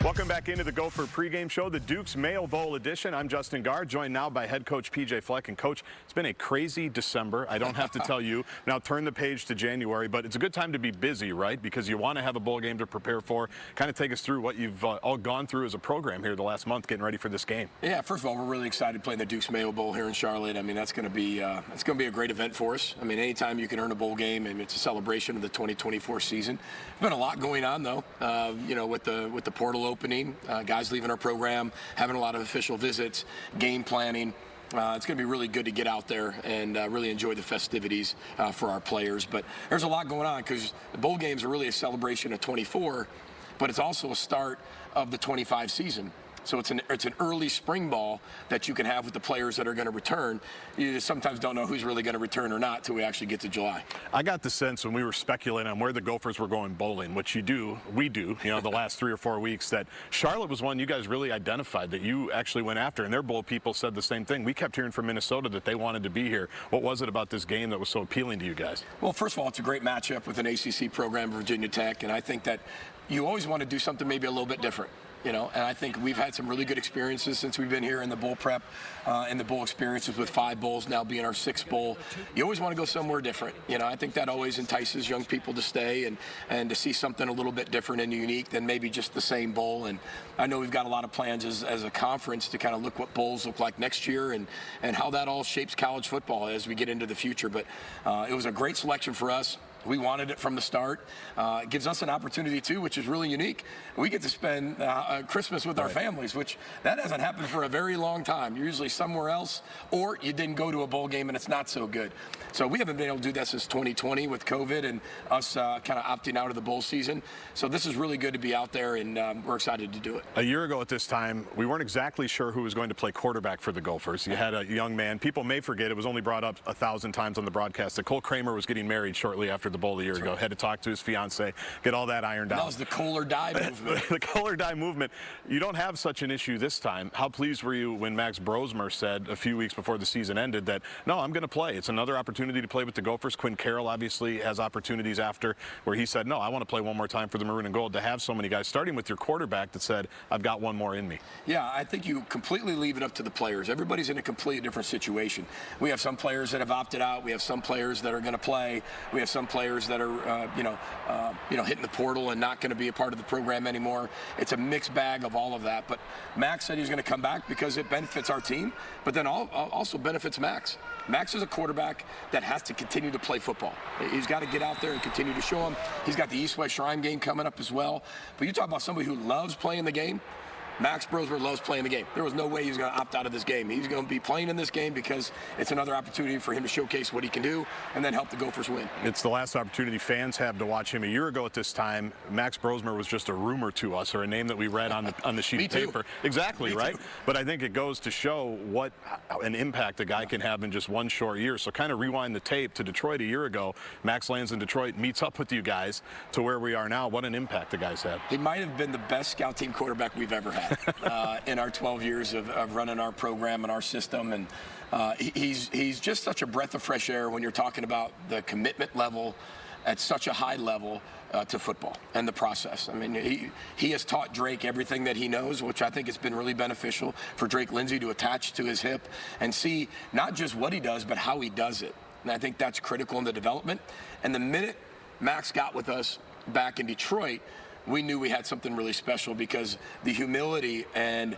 Welcome back into the Gopher pregame show, the Duke's Mayo Bowl edition. I'm Justin Gaard, joined now by head coach PJ Fleck. And coach, it's been a crazy December. I don't have to tell you. Now turn the page to January, but it's a good time to be busy, right? Because you want to have a bowl game to prepare for. Kind of take us through what you've all gone through as a program here the last month, getting ready for this game. Yeah, first of all, we're really excited playing the Duke's Mayo Bowl here in Charlotte. I mean, that's going to be a great event for us. I mean, anytime you can earn a bowl game, and it's a celebration of the 2024 season. There's been a lot going on though. You know, with the portal opening. Guys leaving our program, having a lot of official visits, game planning. It's going to be really good to get out there and really enjoy the festivities for our players. But there's a lot going on because the bowl games are really a celebration of 24, but it's also a start of the 25 season. So it's an early spring ball that you can have with the players that are going to return. You just sometimes don't know who's really going to return or not until we actually get to July. I got the sense when we were speculating on where the Gophers were going bowling, which we do, you know, the last 3 or 4 weeks, that Charlotte was one you guys really identified that you actually went after, and their bowl people said the same thing. We kept hearing from Minnesota that they wanted to be here. What was it about this game that was so appealing to you guys? Well, first of all, it's a great matchup with an ACC program, Virginia Tech, and I think that you always want to do something maybe a little bit different. You know, and I think we've had some really good experiences since we've been here in the bowl prep and the bowl experiences with 5 bowls now being our 6th bowl. You always want to go somewhere different. You know, I think that always entices young people to stay and to see something a little bit different and unique than maybe just the same bowl. And I know we've got a lot of plans as a conference to kind of look what bowls look like next year and how that all shapes college football as we get into the future. But it was a great selection for us. We wanted it from the start. It gives us an opportunity, too, which is really unique. We get to spend Christmas with our families, which that hasn't happened for a very long time. You're usually somewhere else, or you didn't go to a bowl game and it's not so good. So we haven't been able to do that since 2020 with COVID and us kind of opting out of the bowl season. So this is really good to be out there, and we're excited to do it. A year ago at this time, we weren't exactly sure who was going to play quarterback for the Gophers. You had a young man. People may forget, it was only brought up 1,000 times on the broadcast, that Cole Kramer was getting married shortly after the bowl a year ago. Had to talk to his fiance, get all that ironed out. That was the Cole or die movement. The Cole or die movement. You don't have such an issue this time. How pleased were you when Max Brosmer said a few weeks before the season ended that, no, I'm going to play. It's another opportunity to play with the Gophers. Quinn Carroll obviously has opportunities after where he said, no, I want to play one more time for the Maroon and Gold. To have so many guys, starting with your quarterback that said, I've got one more in me. Yeah, I think you completely leave it up to the players. Everybody's in a completely different situation. We have some players that have opted out. We have some players that are going to play. We have some players that are, hitting the portal and not going to be a part of the program anymore. It's a mixed bag of all of that. But Max said he's going to come back because it benefits our team, but then also benefits Max. Max is a quarterback that has to continue to play football. He's got to get out there and continue to show him. He's got the East-West Shrine game coming up as well. But you talk about somebody who loves playing the game. Max Brosmer loves playing the game. There was no way he was going to opt out of this game. He's going to be playing in this game because it's another opportunity for him to showcase what he can do and then help the Gophers win. It's the last opportunity fans have to watch him. A year ago at this time, Max Brosmer was just a rumor to us, or a name that we read on the sheet of paper. Exactly, right? But I think it goes to show what an impact a guy can have in just one short year. So kind of rewind the tape to Detroit a year ago. Max lands in Detroit, meets up with you guys to where we are now. What an impact the guy's had. He might have been the best scout team quarterback we've ever had. In our 12 years of running our program and our system, and he's just such a breath of fresh air when you're talking about the commitment level at such a high level to football and the process. I mean, he has taught Drake everything that he knows, which I think has been really beneficial for Drake Lindsay to attach to his hip and see not just what he does, but how he does it. And I think that's critical in the development. And the minute Max got with us back in Detroit, we knew we had something really special because the humility and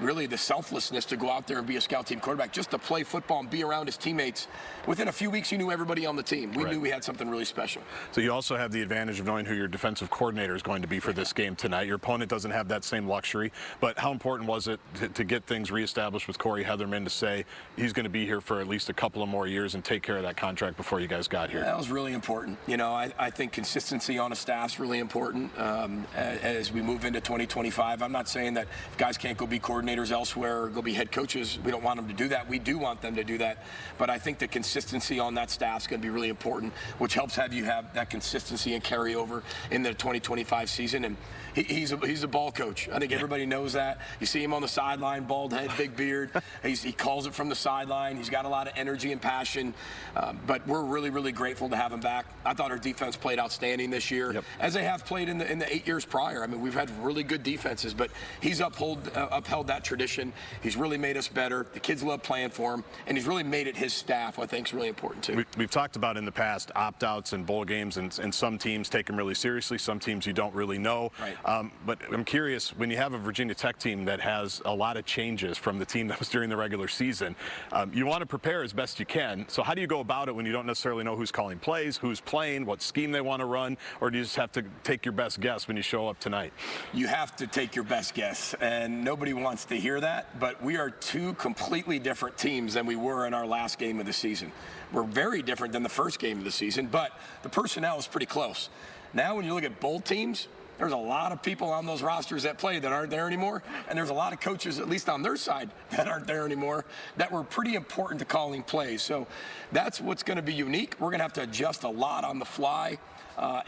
really the selflessness to go out there and be a scout team quarterback, just to play football and be around his teammates. Within a few weeks, you knew everybody on the team. We knew we had something really special. So you also have the advantage of knowing who your defensive coordinator is going to be for this game tonight. Your opponent doesn't have that same luxury, but how important was it to get things reestablished with Corey Heatherman to say he's going to be here for at least a couple of more years and take care of that contract before you guys got here? That was really important. You know, I think consistency on a staff is really important as we move into 2025. I'm not saying that if guys can't go be coordinators elsewhere or go be head coaches. We don't want them to do that. We do want them to do that. But I think the consistency on that staff is going to be really important, which helps have that consistency and carry over in the 2025 season. And he's a ball coach. I think everybody knows that. You see him on the sideline, bald head, big beard. He calls it from the sideline. He's got a lot of energy and passion. But we're really, really grateful to have him back. I thought our defense played outstanding this year, as they have played in the 8 years prior. I mean, we've had really good defenses, but he's upheld that tradition. He's really made us better. The kids love playing for him, and he's really made it his staff, I think, is really important too. We've talked about in the past opt-outs and bowl games, and some teams take them really seriously. Some teams you don't really know. Right. But I'm curious, when you have a Virginia Tech team that has a lot of changes from the team that was during the regular season, you want to prepare as best you can. So how do you go about it when you don't necessarily know who's calling plays, who's playing, what scheme they want to run, or do you just have to take your best guess when you show up tonight? You have to take your best guess, and nobody wants to hear that, but we are two completely different teams than we were in our last game of the season. We're very different than the first game of the season, but the personnel is pretty close. Now when you look at both teams, there's a lot of people on those rosters that play that aren't there anymore, and there's a lot of coaches, at least on their side, that aren't there anymore that were pretty important to calling plays. So that's what's going to be unique. We're going to have to adjust a lot on the fly.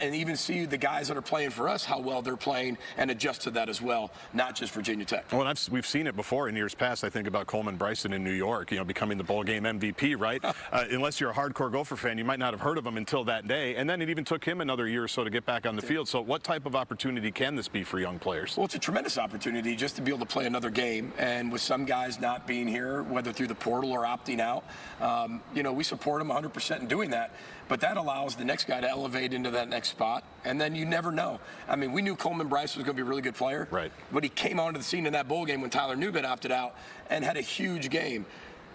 And even see the guys that are playing for us, how well they're playing, and adjust to that as well, not just Virginia Tech. Well, we've seen it before in years past. I think about Coleman Bryson in New York, becoming the bowl game MVP, right? Unless you're a hardcore Gopher fan, you might not have heard of him until that day. And then it even took him another year or so to get back on the field. So what type of opportunity can this be for young players? Well, it's a tremendous opportunity just to be able to play another game. And with some guys not being here, whether through the portal or opting out, we support them 100% in doing that. But that allows the next guy to elevate into that next spot, and then you never know. I mean, we knew Coleman Bryce was going to be a really good player, right? But he came onto the scene in that bowl game when Tyler Newbin opted out and had a huge game.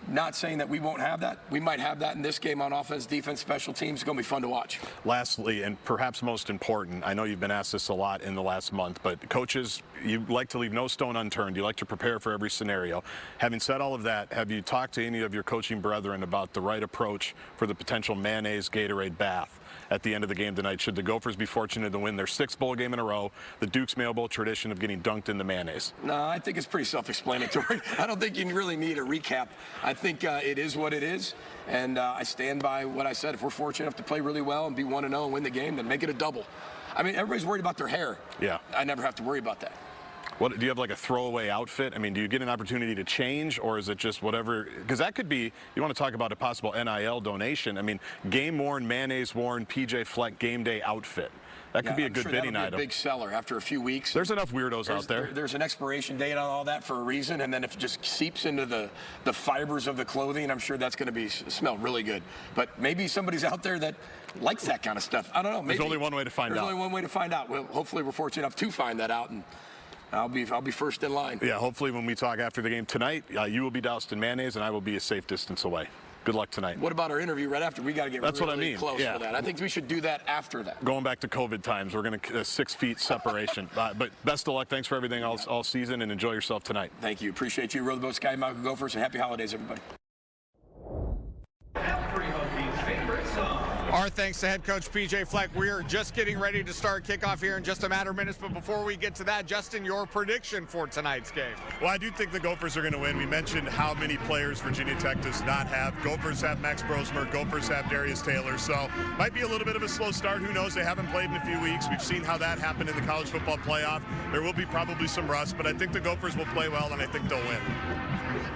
Not saying that we won't have that. We might have that in this game on offense, defense, special teams. It's going to be fun to watch. Lastly, and perhaps most important, I know you've been asked this a lot in the last month, but coaches, you like to leave no stone unturned. You like to prepare for every scenario. Having said all of that, have you talked to any of your coaching brethren about the right approach for the potential mayonnaise Gatorade bath at the end of the game tonight, should the Gophers be fortunate to win their 6th bowl game in a row, the Duke's Mayo Bowl tradition of getting dunked in the mayonnaise? No, I think it's pretty self-explanatory. I don't think you really need a recap. I think it is what it is, and I stand by what I said. If we're fortunate enough to play really well and be 1-0 and win the game, then make it a double. I mean, everybody's worried about their hair. Yeah. I never have to worry about that. What, do you have like a throwaway outfit? I mean, do you get an opportunity to change, or is it just whatever? Because that could be, you want to talk about a possible NIL donation. I mean, game-worn, mayonnaise-worn, PJ Fleck game day outfit. That could be a good bidding item. A big seller after a few weeks. There's enough weirdos out there. There's an expiration date on all that for a reason, and then if it just seeps into the fibers of the clothing, I'm sure that's going to smell really good. But maybe somebody's out there that likes that kind of stuff. I don't know. Maybe. There's only one way to find out. There's only one way to find out. Well, hopefully we're fortunate enough to find that out, and I'll be first in line. Yeah, hopefully when we talk after the game tonight, you will be doused in mayonnaise, and I will be a safe distance away. Good luck tonight. What about our interview right after? We got to get really close for that. I think we should do that after that. Going back to COVID times, we're going to 6 feet separation. But best of luck. Thanks for everything all season, and enjoy yourself tonight. Thank you. Appreciate you. Row the boat, Sky Michael Gophers, and happy holidays, everybody. Our thanks to head coach PJ Fleck. We're just getting ready to start kickoff here in just a matter of minutes. But before we get to that, Justin, your prediction for tonight's game? Well, I do think the Gophers are going to win. We mentioned how many players Virginia Tech does not have. Gophers have Max Brosmer. Gophers have Darius Taylor. So might be a little bit of a slow start. Who knows? They haven't played in a few weeks. We've seen how that happened in the college football playoff. There will be probably some rust, but I think the Gophers will play well, and I think they'll win.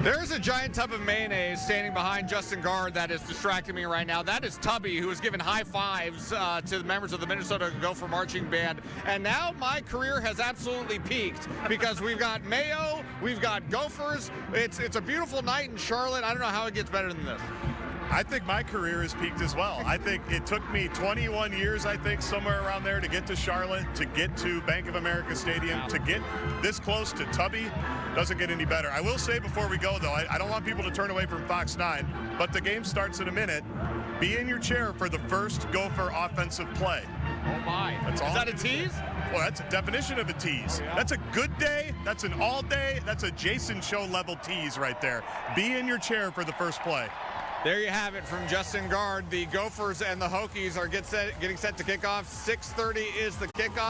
There's a giant tub of mayonnaise standing behind Justin Gaard that is distracting me right now. That is Tubby, who has given high fives to the members of the Minnesota Gopher Marching Band. And now my career has absolutely peaked because we've got Mayo, we've got Gophers. It's a beautiful night in Charlotte. I don't know how it gets better than this. I think my career has peaked as well. I think it took me 21 years, I think, somewhere around there to get to Charlotte, to get to Bank of America Stadium, to get this close to Tubby. Doesn't get any better. I will say before we go, though, I don't want people to turn away from Fox 9, but the game starts in a minute. Be in your chair for the first Gopher offensive play. Oh, my. That's all. Is that a tease? Well, that's a definition of a tease. Yeah. That's a good day. That's an all day. That's a Jason Show level tease right there. Be in your chair for the first play. There you have it from Justin Gaard. The Gophers and the Hokies are getting set to kick off. 6:30 is the kickoff.